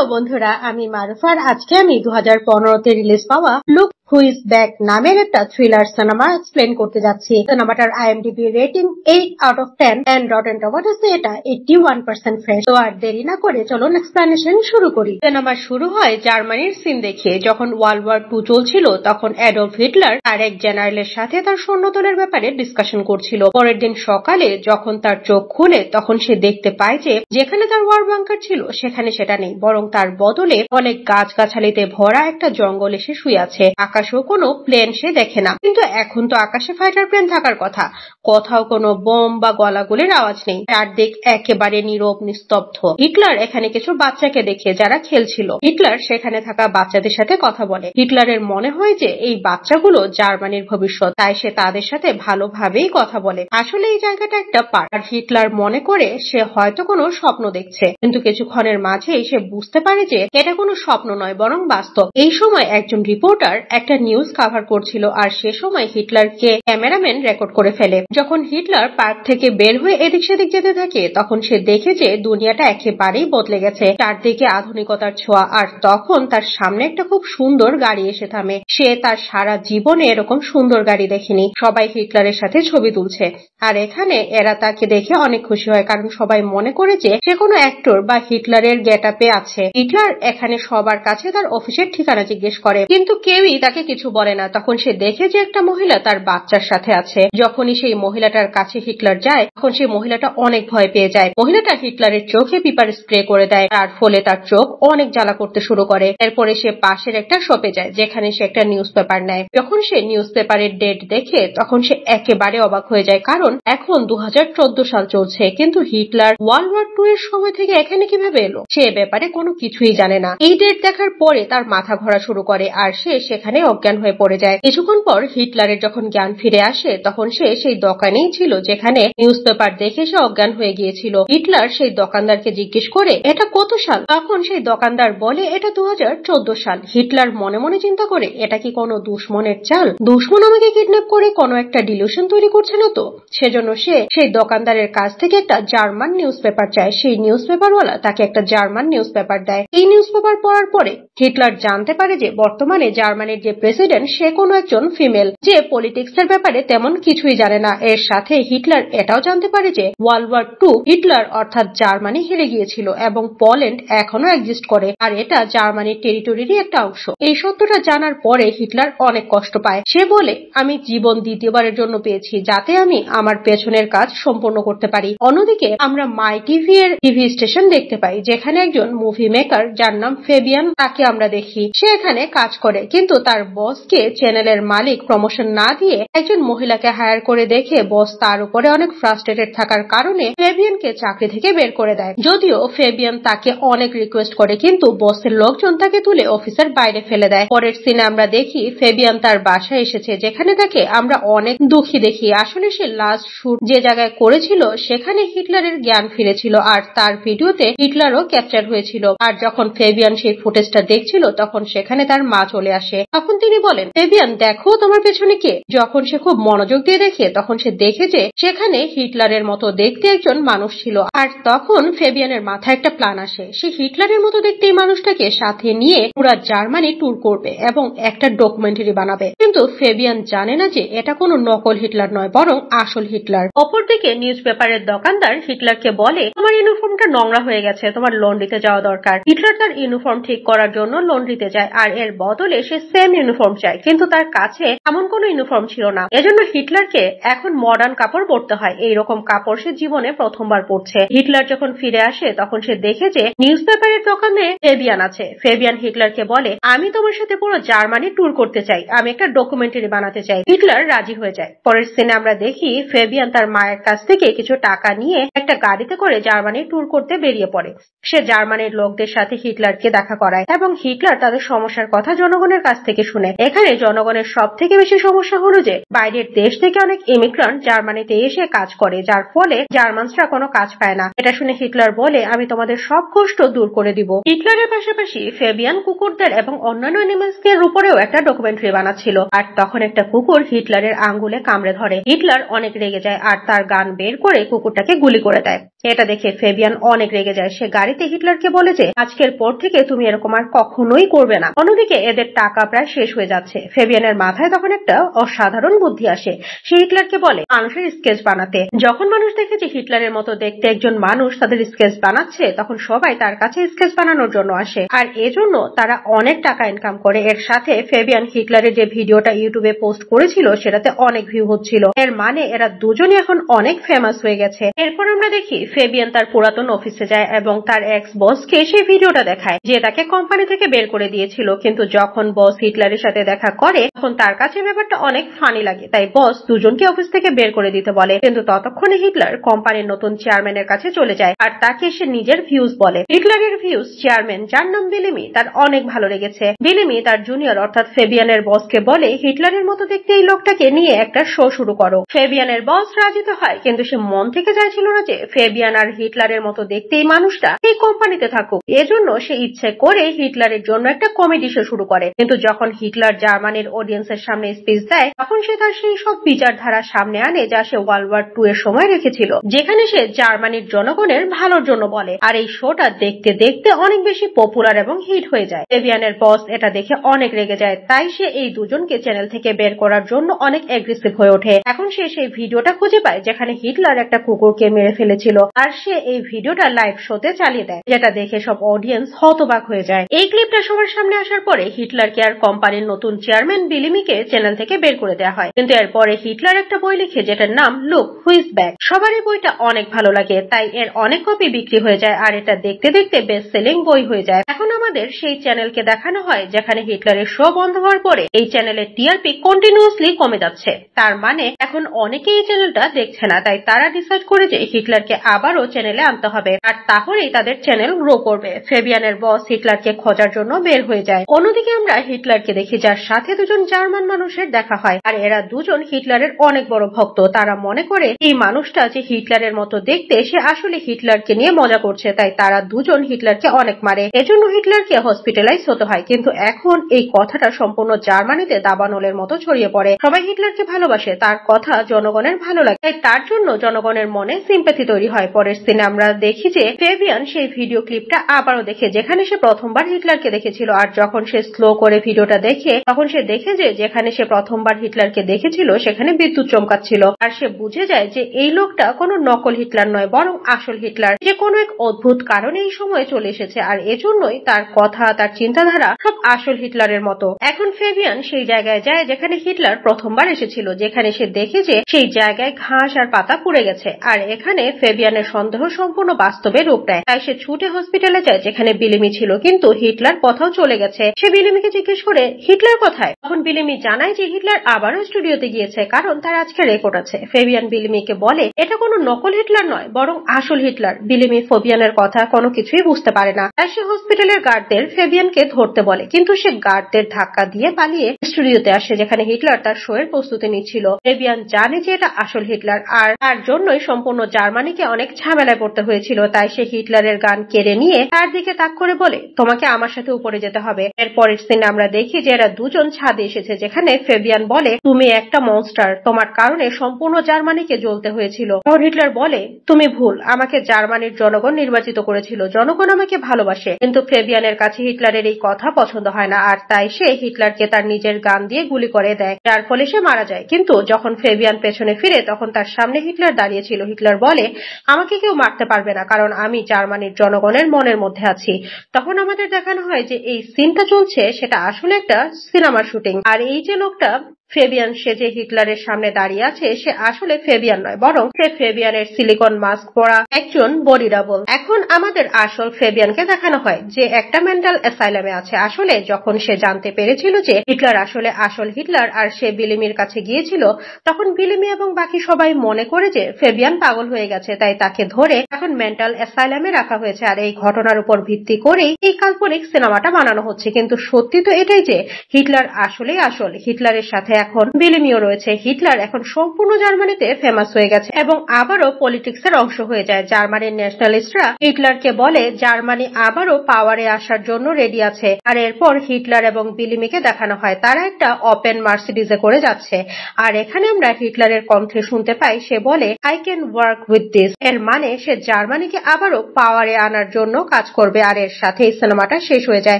Hello বন্ধুরা, আমি মারুফার। আজকে আমি 2015-তে রিলিজ পাওয়া লুক হু ইজ ব্যাক নামের একটা থ্রিলার সিনেমা এক্সপ্লেন করতে যাচ্ছি। সিনেমাটার IMDb রেটিং 8/10 এন্ড রটেন টমেটোসে এটা 81% ফ্রেশ। তো আর দেরি না করে চলুন এক্সপ্লেনেশন শুরু করি। সিনেমা শুরু হয় জার্মানির সিন দেখিয়ে। যখন ওয়ার্ল্ড ওয়ার 2 চলছিল তখন অ্যাডলফ হিটলার আর এক জেনারেলের সাথে তার সৈন্যদলের ব্যাপারে ডিসকাশন করছিল। পরের দিন সকালে যখন তার চোখ খুলে তখন সে দেখতে পায় যে যেখানে তার ওয়ার বাংকার ছিল সেখানে সেটা নেই, বরং তার বদলে অনেক গাছগাছালিতে ভরা একটা জঙ্গল এসে শুয়ে আছে। আকাশেও কোনো প্লেন সে দেখে না। কিন্তু এখন তো আকাশে ফাইটার প্লেন থাকার কথা, কোথাও কোনো বোম বা গলাগুলির আওয়াজ নেই। চারদিক একেবারে নীরব নিস্তব্ধ। হিটলার এখানে কিছু বাচ্চাকে দেখে যারা খেলছিল। হিটলার সেখানে থাকা বাচ্চাদের সাথে কথা বলে। হিটলারের মনে হয় যে এই বাচ্চাগুলো জার্মানির ভবিষ্যৎ, তাই সে তাদের সাথে ভালোভাবেই কথা বলে। আসলে এই জায়গাটা একটা পার্ক। আর হিটলার মনে করে সে হয়তো কোনো স্বপ্ন দেখছে, কিন্তু কিছুক্ষণের মাঝেই সে বুঝতে পারে যে এটা কোনো স্বপ্ন নয় বরং বাস্তব। এই সময় একজন রিপোর্টার একটা নিউজ কভার করছিল, আর সে সময় হিটলারকে ক্যামেরাম্যান রেকর্ড করে ফেলে। যখন হিটলার পার্ক থেকে বের হয়ে এদিক সেদিক যেতে থাকে তখন সে দেখে যে দুনিয়াটা একেবারেই বদলে গেছে, চারদিকে আধুনিকতার ছোঁয়া। আর তখন তার সামনে একটা খুব সুন্দর গাড়ি এসে থামে। সে তার সারা জীবনে এরকম সুন্দর গাড়ি দেখেনি। সবাই হিটলারের সাথে ছবি তুলছে, আর এখানে এরা তাকে দেখে অনেক খুশি হয়, কারণ সবাই মনে করে যে সে কোনো অ্যাক্টর বা হিটলারের গেটআপে আছে। হিটলার এখানে সবার কাছে তার অফিসের ঠিকানা জিজ্ঞেস করে, কিন্তু কেউই তাকে কিছু বলে না। তখন সে দেখে যে একটা মহিলা তার বাচ্চার সাথে আছে। যখনই সেই মহিলাটার কাছে হিটলার যায় তখন সেই মহিলাটা অনেক ভয় পেয়ে যায়। মহিলাটা হিটলারের চোখে পিপার স্প্রে করে দেয়, তার ফলে তার চোখ অনেক জ্বালা করতে শুরু করে। এরপরে সে পাশের একটা শপে যায় যেখানে সে একটা নিউজ পেপার নেয়। যখন সে নিউজ পেপারের ডেট দেখে তখন সে একেবারে অবাক হয়ে যায়, কারণ এখন 2014 সাল চলছে, কিন্তু হিটলার ওয়ার্ল্ড ওয়ার 2 এর সময় থেকে এখানে কিভাবে এলো সে ব্যাপারে কোনো কিছুই জানে না। এই ডেট দেখার পরে তার মাথা ঘোরা শুরু করে আর সে সেখানে অজ্ঞান হয়ে পড়ে যায়। কিছুক্ষণ পর হিটলারের যখন জ্ঞান ফিরে আসে তখন সে সেই দোকানেই ছিল যেখানে নিউজ পেপার দেখে সে অজ্ঞান হয়ে গিয়েছিল। হিটলার সেই দোকানদারকে জিজ্ঞেস করে এটা কত সাল। তখন সেই দোকানদার বলে এটা 2014 সাল। হিটলার মনে মনে চিন্তা করে এটা কি কোনো দুশ্মনের চাল, দুশ্মন আমাকে কিডন্যাপ করে কোনো একটা ডিলিউশন তৈরি করছে না তো। সেজন্য সে সেই দোকানদারের কাছ থেকে একটা জার্মান নিউজ পেপার চায়। সেই নিউজ পেপারওয়ালা তাকে একটা জার্মান নিউজ পেপার দেয়। এই নিউজ পেপার পড়ার পরে হিটলার জানতে পারে যে বর্তমানে জার্মানির যে প্রেসিডেন্ট সে কোনো একজন ফিমেল, যে পলিটিক্স এর ব্যাপারে তেমন কিছুই জানে না। এর সাথে হিটলার এটাও জানতে পারে যে ওয়ার্ল্ড ওয়ার 2 হিটলার অর্থাৎ জার্মানি হেরে গিয়েছিল এবং পোল্যান্ড এখনো এক্সিস্ট করে, আর এটা জার্মানির টেরিটরিরই একটা অংশ। এই সত্যটা জানার পরে হিটলার অনেক কষ্ট পায়। সে বলে আমি জীবন দ্বিতীয়বারের জন্য পেয়েছি যাতে আমি আমার পেছনের কাজ সম্পূর্ণ করতে পারি। অন্যদিকে আমরা মাই টিভি এর টিভি স্টেশন দেখতে পাই যেখানে একজন মুভি মেকার যার নাম ফেবিয়ান, তাকে আমরা দেখি। সে এখানে কাজ করে, কিন্তু তার বসকে চ্যানেলের মালিক প্রমোশন না দিয়ে একজন মহিলাকে হায়ার করে দেখে বস তার উপরে অনেক ফ্রাস্ট্রেটেড থাকার কারণে ফেবিয়ানকে চাকরি থেকে বের করে দেয়। যদিও ফেবিয়ান তাকে অনেক রিকোয়েস্ট করে, কিন্তু বসের লোকজন তাকে তুলে অফিসের বাইরে ফেলে দেয়। পরের সিনে আমরা দেখি ফেবিয়ান তার বাসায় এসেছে, যেখানে তাকে আমরা অনেক দুঃখী দেখি। আসলে সে লাস্ট শুট যে জায়গায় করেছিল সেখানে হিটলারের জ্ঞান ফিরেছিল, আর তার ভিডিওতে হিটলারও ক্যাপচার হয়েছিল। আর যখন ফেবিয়ান সেই ফুটেজটা দেখছিল তখন সেখানে তার মা চলে আসে। তখন তিনি বলেন ফেবিয়ান দেখো তোমার পেছনে কে। যখন সে খুব মনোযোগ দিয়ে দেখে তখন সে দেখে যে সেখানে হিটলারের মতো দেখতে একজন মানুষ ছিল। আর তখন ফেবিয়ানের মাথায় একটা প্ল্যান আসে, সে হিটলারের মতো দেখতে এই মানুষটাকে সাথে নিয়ে পুরা জার্মানি ট্যুর করবে এবং একটা ডকুমেন্টারি বানাবে। কিন্তু ফেবিয়ান জানে না যে এটা কোনো নকল হিটলার নয় বরং আসল হিটলার। অপরদিকে নিউজ পেপারের দোকানদার হিটলারকে বলে তোমার ইউনিফর্মটা নোংরা হয়ে গেছে, তোমার লন্ড্রিতে যাওয়া দরকার। হিটলার তার ইউনিফর্ম ঠিক করার জন্য লন্ড্রিতে যায়, আর এর বদলে সে সেম ইউনিফর্ম চায়, কিন্তু তার কাছে এমন কোনো ইউনিফর্ম ছিল না। এজন্য হিটলারকে এখন মডার্ন কাপড় পরতে হয়। এইরকম কাপড় সে জীবনে প্রথমবার পরছে। হিটলার যখন ফিরে আসে তখন সে দেখে যে নিউজ পেপারের দোকানে ফেবিয়ান আছে। ফেবিয়ান হিটলারকে বলে আমি তোমার সাথে পুরো জার্মানি ট্যুর করতে চাই, আমি একটা ডকুমেন্টারি বানাতে চাই। হিটলার রাজি হয়ে যায়। পরের সিনে আমরা দেখি ফেবিয়ান তার মায়ের কাছ থেকে কিছু টাকা নিয়ে একটা গাড়িতে করে জার্মানি ট্যুর করতে বেরিয়ে পড়ে। সে জার্মানির লোকদের সাথে হিটলারকে দেখা করায় এবং হিটলার তাদের সমস্যার কথা জনগণের কাছ থেকে শুনে। এখানে জনগণের সব থেকে বেশি সমস্যা হলো যে বাইরের দেশ থেকে অনেক ইমিগ্রান্ট জার্মানিতে এসে কাজ করে, যার ফলে জার্মানসরা কোনো কাজ পায় না। এটা শুনে হিটলার বলে, আমি তোমাদের সব কষ্ট দূর করে দিব। হিটলারের পাশাপাশি ফেবিয়ান কুকুরদের এবং অন্যান্য অ্যানিমালসদের উপরেও একটা ডকুমেন্টারি বানাচ্ছিল। আর তখন একটা কুকুর হিটলারের আঙ্গুলে কামড়ে ধরে। হিটলার অনেক রেগে যায় আর তার গান বের করে কুকুরটাকে গুলি করে দেয়। এটা দেখে ফেবিয়ান অনেক রেগে যায়। সে গাড়িতে হিটলারকে বলে যে আজকের পর থেকে তুমি এরকম আর কখনোই করবে না। অন্যদিকে এদের টাকা প্রায় শেষ হয়ে যাচ্ছে। ফেবিয়ানের মাথায় তখন একটা অসাধারণ বুদ্ধি আসে। সে হিটলারকে বলে মানুষের স্কেচ বানাতে। যখন মানুষ দেখে যে হিটলারের মতো দেখতে একজন মানুষ তাদের স্কেচ বানাচ্ছে, তখন সবাই তার কাছে স্কেচ বানানোর জন্য আসে আর এজন্য তারা অনেক টাকা ইনকাম করে। এর সাথে ফেবিয়ান হিটলারের যে ভিডিওটা ইউটিউবে পোস্ট করেছিল সেটাতে অনেক ভিউ হচ্ছিল। এর মানে এরা দুজনই এখন অনেক ফেমাস হয়ে গেছে। এরপর আমরা দেখি ফেবিয়ান তার পুরাতন অফিসে যায় এবং তার এক্স বসকে সেই ভিডিওটা দেখায় যে তাকে কোম্পানি থেকে বের করে দিয়েছিল। কিন্তু যখন বস হিটলারের সাথে দেখা করে তখন তার কাছে ব্যাপারটা অনেক ফানি লাগে। তাই বস দুজনকে অফিস থেকে বের করে দিতে বলে। কিন্তু ততক্ষণে হিটলার কোম্পানির নতুন চেয়ারম্যানের কাছে চলে যায় আর তাকে সে নিজের ভিউজ বলে। হিটলারের ভিউজ চেয়ারম্যান, যার নাম বিলিমি, তার অনেক ভালো লেগেছে। বিলিমি তার জুনিয়র অর্থাৎ ফেবিয়ানের বসকে বলে হিটলারের মতো দেখতে এই লোকটাকে নিয়ে একটা শো শুরু করো। ফেবিয়ানের বস রাজি তো হয়, কিন্তু সে মন থেকে চাইছিল না যে ফেবিয়ান আর হিটলারের মতো দেখতে এই মানুষটা এই কোম্পানিতে থাকুক। এজন্য সে ইচ্ছে করে হিটলারের জন্য একটা কমেডি শো শুরু করে। কিন্তু যখন হিটলার জার্মানির অডিয়েন্সের সামনে স্পিচ দেয় তখন সে তার সেই সব বিচারধারা সামনে আনে যা সে ওয়ার্ল্ড ওয়ার 2 এর সময় রেখেছিল, যেখানে সে জার্মানির জনগণের ভালোর জন্য বলে। আর এই শোটা দেখতে দেখতে অনেক বেশি পপুলার এবং হিট হয়ে যায়। ফেবিয়ানের বস এটা দেখে অনেক রেগে যায়। তাই সে এই দুজনকে চ্যানেল থেকে বের করার জন্য অনেক অ্যাগ্রেসিভ হয়ে ওঠে। এখন সে সেই ভিডিওটা খুঁজে পায় যেখানে হিটলার একটা কুকুরকে মেরে ফেলেছিল আর সে এই ভিডিওটা লাইভ শোতে চালিয়ে দেয়, যেটা দেখে সব অডিয়েন্স হতবাক হয়ে যায়। এই ক্লিপটা সবার সামনে আসার পরে হিটলারকে আর কোম্পানির নতুন চেয়ারম্যান বিলিমিকে চ্যানেল থেকে বের করে দেওয়া হয়। কিন্তু এরপরে হিটলার একটা বই লিখে যেটার নাম লুক হু ইজ ব্যাক। সবার এই বইটা অনেক ভালো লাগে, তাই এর অনেক কপি বিক্রি হয়ে যায় আর এটা দেখতে দেখতে বেস্ট সেলিং বই হয়ে যায়। এখন আমাদের সেই চ্যানেলকে দেখানো হয় যেখানে হিটলারের শো বন্ধ হওয়ার পরে এই চ্যানেলের টিআরপি কন্টিনিউয়াসলি কমে যাচ্ছে। তার মানে এখন অনেকেই এই চ্যানেলটা দেখছে না। তাই তারা ডিসাইড করে যে হিটলারকে আবারও চ্যানেলে আনতে হবে আর তাহলেই তাদের চ্যানেল গ্রো করবে। ফেবিয়ানের বস হিটলারকে খোঁজার জন্য বের হয়ে যায়। অন্যদিকে আমরা হিটলারকে দেখি যার সাথে দুজন জার্মান মানুষের দেখা হয় আর এরা দুজন হিটলারের অনেক বড় ভক্ত। তারা মনে করে এই মানুষটা যে হিটলারের মতো দেখতে সে আসলে হিটলারকে নিয়ে মজা করছে। তাই তারা দুজন হিটলারকে অনেক মারে। এজন্য হিটলারকে হসপিটালাইজ হতে হয়। কিন্তু এখন এই কথাটা সম্পূর্ণ জার্মানিতে দাবানলের মতো ছড়িয়ে পড়ে। সবাই হিটলারকে ভালোবাসে, তার কথা জনগণের ভালো লাগে, তাই তার জন্য জনগণের মনে সিম্প্যাথি তৈরি হয়। পরের সিনে আমরা দেখি যে ফেবিয়ান সেই ভিডিও ক্লিপটা আবারও দেখে যেখানে সে প্রথমবার হিটলারকে দেখেছিল। আর যখন সে স্লো করে ভিডিওটা দেখে তখন সে দেখে যে যেখানে সে প্রথমবার হিটলারকে দেখেছিল সেখানে বিদ্যুৎ চমকাচ্ছিল। আর সে বুঝে যায় যে এই লোকটা কোনো নকল হিটলার নয়, বরং আসল হিটলার, যে কোনো এক অদ্ভুত কারণে এই সময়ে চলে এসেছে। আর এজন্যই তার কথা, তার চিন্তাধারা সব আসল হিটলারের মতো। এখন ফেবিয়ান সেই জায়গায় যায় যেখানে হিটলার প্রথমবার এসেছিল, যেখানে সে দেখে যে সেই জায়গায় ঘাস আর পাতা পুড়ে গেছে। আর এখানে ফেবিয়ানের সন্দেহ সম্পূর্ণ বাস্তবে রূপ নেয়। তাই সে ছুটে হসপিটালে যায় যেখানে বিলিমি ছিল, কিন্তু হিটলার কোথাও চলে গেছে। সে বিলিমিকে জিজ্ঞেস করে হিটলার কোথায়। তখন বিলিমি জানায় যে হিটলার আবারও স্টুডিওতে গিয়েছে, কারণ তার আজকে রেকর্ড আছে। ফেবিয়ান বিলিমিকে বলে এটা কোনো নকল হিটলার নয়, বরং আসল হিটলার। বিলিমি ফেবিয়ানের কথা কোনো কিছুই বুঝতে পারে না। তাই সে হসপিটালের গার্ডদের ফেবিয়ানকে ধরতে বলে, কিন্তু সে গার্ডদের ধাক্কা দিয়ে পালিয়ে স্টুডিওতে আসে যেখানে হিটলার তার শো এর প্রস্তুতি নিচ্ছিল। ফেবিয়ান জানে যে এটা আসল হিটলার আর তার জন্যই সম্পূর্ণ জার্মানিকে অনেক ঝামেলায় পড়তে হয়েছিল। তাই সে হিটলারের গান কেড়ে নিয়ে তার দিকে তাক করে বলে তোমাকে আমার সাথে উপরে যেতে হবে। এরপরের সিনে আমরা দেখি যে এরা দুজন ছাদে এসেছে যেখানে ফেবিয়ান বলে তুমি একটা মনস্টার, তোমার কারণে সম্পূর্ণ জার্মানিকে জ্বলতে হয়েছিল। তখন হিটলার বলে তুমি ভুল, আমাকে জার্মানির জনগণ নির্বাচিত করেছিল, জনগণ আমাকে ভালোবাসে। কিন্তু ফেবিয়ানের কাছে হিটলারের এই কথা পছন্দ হয় না আর তাই সে হিটলারকে তার নিজের গান দিয়ে গুলি করে দেয়, যার ফলে সে মারা যায়। কিন্তু যখন ফেবিয়ান পেছনে ফিরে তখন তার সামনে হিটলার দাঁড়িয়ে ছিল। হিটলার বলে আমাকে কেউ মারতে পারবে না, কারণ আমি জার্মানির জনগণের মনের মধ্যে আছি। তখন আমাদের দেখানো হয় যে এই সিনটা চলছে সেটা আসলে একটা সিনেমার শুটিং। আর এই যে লোকটা ফেবিয়ান সেজে হিটলারের সামনে দাঁড়িয়ে আছে, সে আসলে ফেবিয়ান নয়, বরং সে ফেবিয়ানের সিলিকন মাস্ক পরা একজন বডি ডাবল। এখন আমাদের আসল ফেবিয়ানকে দেখানো হয়, যে একটা মেন্টাল অ্যাসাইলামে আছে। আসলে যখন সে জানতে পেরেছিল যে হিটলার আসলে আসল হিটলার আর সে বিলিমির কাছে গিয়েছিল, তখন বিলিমি এবং বাকি সবাই মনে করে যে ফেবিয়ান পাগল হয়ে গেছে, তাই তাকে ধরে এখন মেন্টাল অ্যাসাইলামে রাখা হয়েছে। আর এই ঘটনার উপর ভিত্তি করেই এই কাল্পনিক সিনেমাটা বানানো হচ্ছে। কিন্তু সত্যি তো এটাই যে হিটলার আসলেই আসল। হিটলারের সাথে এখন বিলিমিও রয়েছে। হিটলার এখন সম্পূর্ণ জার্মানিতে ফেমাস হয়ে গেছে এবং আবারও পলিটিক্সের অংশ হয়ে যায়। জার্মানির ন্যাশনালিস্টরা হিটলারকে বলে জার্মানি আবারও পাওয়ারে আসার জন্য রেডি আছে। আর এরপর হিটলার এবং বিলিমিকে দেখানো হয় তারা একটা ওপেন মার্সিডিজে করে যাচ্ছে। আর এখানে আমরা হিটলারের কণ্ঠে শুনতে পাই, সে বলে I can work with this. এর মানে সে জার্মানিকে আবারও পাওয়ারে আনার জন্য কাজ করবে। আর এর সাথে এই সিনেমাটা শেষ হয়ে যায়।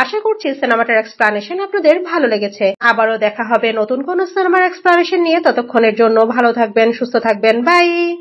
আশা করছি সিনেমাটার এক্সপ্লানেশন আপনাদের ভালো লেগেছে। আবারও দেখা হবে নতুন কোন সিনেমার এক্সপ্লানেশন নিয়ে। ততক্ষণের জন্য ভালো থাকবেন, সুস্থ থাকবেন, বাই।